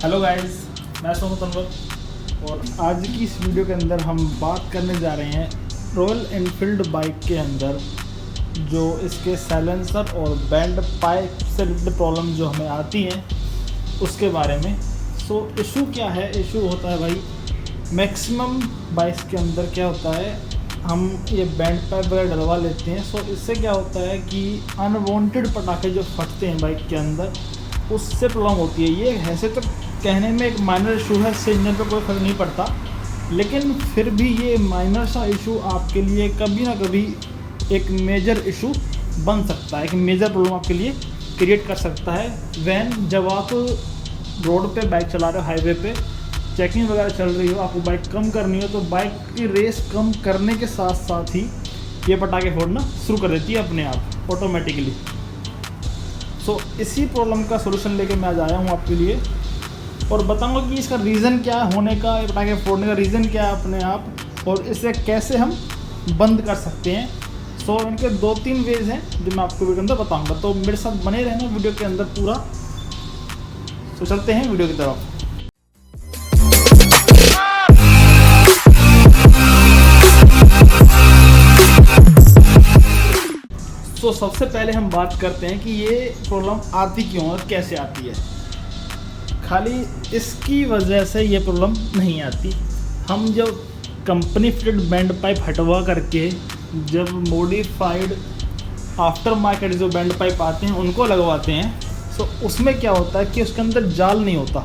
Hello guys, मैं सोनू तनवर और आज की इस वीडियो के अंदर हम बात करने जा रहे हैं रॉयल एनफील्ड बाइक के अंदर जो इसके साइलेंसर और बैंड पाइप से रिलेटेड प्रॉब्लम जो हमें आती हैं उसके बारे में। सो इशू क्या है? इशू होता है भाई मैक्सिमम बाइक्स के अंदर क्या होता है, हम ये बैंड पाइप वगैरह डलवा लेते हैं। सो इससे क्या होता है कि अनवांटेड पटाखे जो फटते हैं बाइक के अंदर उससे प्रॉब्लम होती है। ये ऐसे तो कहने में एक माइनर इशू है, इससे इंजन पर कोई फर्क नहीं पड़ता, लेकिन फिर भी ये माइनर सा इशू आपके लिए कभी ना कभी एक मेजर इशू बन सकता है, एक मेजर प्रॉब्लम आपके लिए क्रिएट कर सकता है। जब आप रोड पे बाइक चला रहे हो, हाईवे पे चेकिंग वगैरह चल रही हो, आपको बाइक कम करनी हो, तो बाइक की रेस कम करने के साथ साथ ही ये पटाखे फोड़ना शुरू कर देती है अपने आप ऑटोमेटिकली। सो इसी प्रॉब्लम का सोल्यूशन लेके मैं आज आया हूँ आपके लिए और बताऊंगा कि इसका रीज़न क्या है होने का, पटाखे फोड़ने का रीज़न क्या है अपने आप, और इसे कैसे हम बंद कर सकते हैं। सो इनके 2-3 वेज हैं जो मैं आपको वीडियो के अंदर बताऊंगा, तो मेरे साथ बने रहना वीडियो के अंदर पूरा। तो चलते हैं वीडियो की तरफ। तो सबसे पहले हम बात करते हैं कि ये प्रॉब्लम आती क्यों और कैसे आती है। खाली इसकी वजह से ये प्रॉब्लम नहीं आती। हम जब कंपनी फिटेड बैंड पाइप हटवा करके जब मॉडिफाइड आफ्टर मार्केट जो बैंड पाइप आते हैं उनको लगवाते हैं, तो उसमें क्या होता है कि उसके अंदर जाल नहीं होता।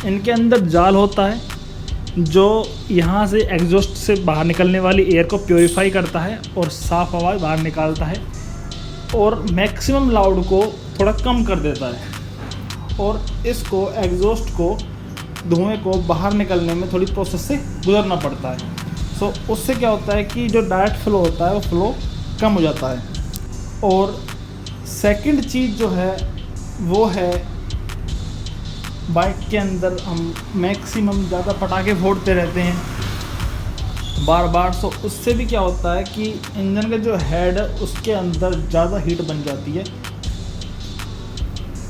इनके अंदर जाल होता है जो यहाँ से एग्जॉस्ट से बाहर निकलने वाली एयर को प्योरीफाई करता है और साफ़ आवाज़ बाहर निकालता है और मैक्सिमम लाउड को थोड़ा कम कर देता है, और इसको एग्जॉस्ट को धुएं को बाहर निकलने में थोड़ी प्रोसेस से गुजरना पड़ता है। सो उससे क्या होता है कि जो डायरेक्ट फ्लो होता है वो फ्लो कम हो जाता है। और सेकंड चीज़ जो है वो है बाइक के अंदर हम मैक्सिमम ज़्यादा पटाखे फोड़ते रहते हैं बार बार। सो उससे भी क्या होता है कि इंजन का जो हेड है उसके अंदर ज़्यादा हीट बन जाती है,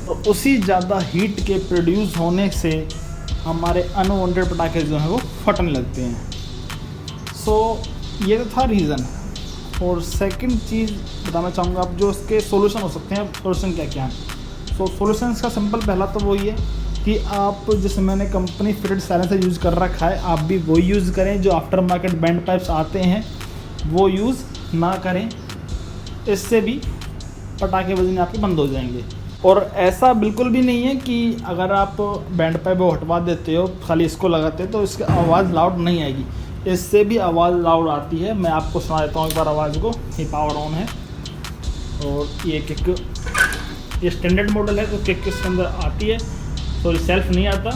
और उसी ज़्यादा हीट के प्रोड्यूस होने से हमारे अनवांटेड पटाखे जो हैं वो फटने लगते हैं। सो ये तो था रीज़न। और सेकंड चीज़ बताना चाहूँगा आप जो इसके सॉल्यूशन हो सकते हैं। सॉल्यूशन क्या क्या है? सो सॉल्यूशंस का सिंपल पहला तो वही है कि आप जैसे मैंने कंपनी फिटेड साइलेंसर यूज़ कर रखा है, आप भी वो यूज़ करें। जो आफ्टर मार्केट बैंड पाइप्स आते हैं वो यूज़ ना करें, इससे भी पटाखे बजने आपके बंद हो जाएंगे। और ऐसा बिल्कुल भी नहीं है कि अगर आप बैंड पाइप वो हटवा देते हो, खाली इसको लगाते हो तो इसकी आवाज़ लाउड नहीं आएगी। इससे भी आवाज़ लाउड आती है। मैं आपको सुना देता हूँ एक बार आवाज़ को। ये पावर ऑन है और ये किक, ये स्टैंडर्ड मॉडल है तो किक इसके अंदर आती है, तो सेल्फ नहीं आता।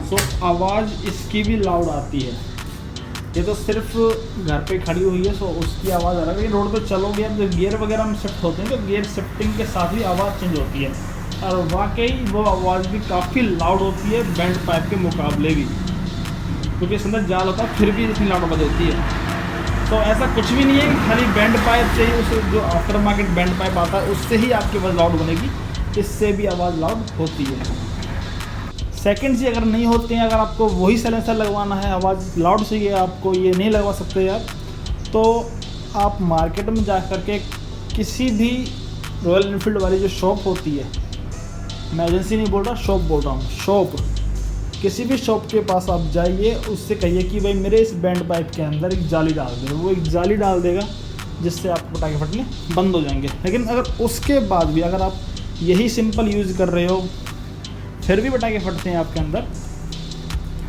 सो आवाज़ इसकी भी लाउड आती है। ये तो सिर्फ घर पे खड़ी हुई है, सो उसकी आवाज़ अलग है। रोड पे चलोगे अब जब गियर वगैरह हम शिफ्ट होते हैं तो गियर शिफ्टिंग के साथ भी आवाज़ चेंज होती है, और वाकई वो आवाज़ भी काफ़ी लाउड होती है बैंड पाइप के मुकाबले भी, क्योंकि इसके अंदर जाल होता है फिर भी इतनी लाउड आवाज़ होती है। तो ऐसा कुछ भी नहीं है कि खाली बैंड पाइप से ही, उस जो आफ्टर मार्केट बैंड पाइप आता है उससे ही आपकी आवाज़ लाउड बनेगी, इससे भी आवाज़ लाउड होती है। सेकंड चीज़, अगर नहीं होते हैं, अगर आपको वही साइलेंसर लगवाना है, आवाज़ लाउड चाहिए आपको, ये नहीं लगवा सकते आप, तो आप मार्केट में जा कर के किसी भी रॉयल एनफील्ड वाली जो शॉप होती है, मैं एजेंसी नहीं बोल रहा, शॉप बोल रहा हूँ, शॉप, किसी भी शॉप के पास आप जाइए, उससे कहिए कि भाई मेरे इस बैंड पाइप के अंदर एक जाली डाल दे। वो एक जाली डाल देगा जिससे आपको पटाखे फटने बंद हो जाएंगे। लेकिन अगर उसके बाद भी अगर आप यही सिंपल यूज़ कर रहे हो फिर भी पटाखे फटते हैं आपके अंदर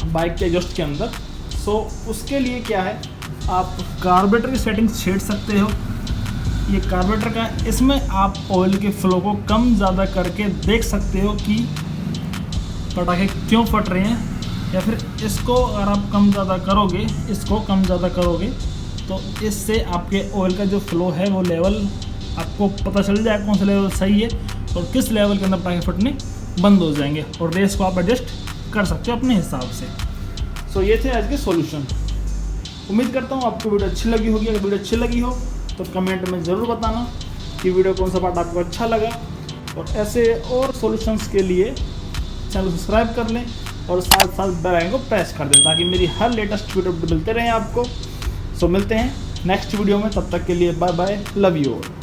बाइक के एग्जॉस्ट के अंदर, सो उसके लिए क्या है, आप कार्बोरेटर की सेटिंग्स छेड़ सकते हो। ये कार्बोरेटर का, इसमें आप ऑयल के फ्लो को कम ज़्यादा करके देख सकते हो कि पटाखे क्यों फट रहे हैं, या फिर इसको अगर आप कम ज़्यादा करोगे, इसको कम ज़्यादा करोगे तो इससे आपके ऑयल का जो फ्लो है वो लेवल आपको पता चल जाएगा कौन सा लेवल सही है और किस लेवल के अंदर पटाखे फटने बंद हो जाएंगे, और रेस को आप एडजस्ट कर सकते हो अपने हिसाब से। सो ये थे आज के सॉल्यूशन। उम्मीद करता हूँ आपको वीडियो अच्छी लगी होगी। अगर वीडियो अच्छी लगी हो तो कमेंट में ज़रूर बताना कि वीडियो कौन सा पार्ट आपको अच्छा लगा, और ऐसे और सॉल्यूशंस के लिए चैनल सब्सक्राइब कर लें और साथ साथ बेल आइकन को प्रेस कर दें ताकि मेरी हर लेटेस्ट वीडियो मिलते रहें आपको। सो मिलते हैं नेक्स्ट वीडियो में, तब तक के लिए bye bye, love you all.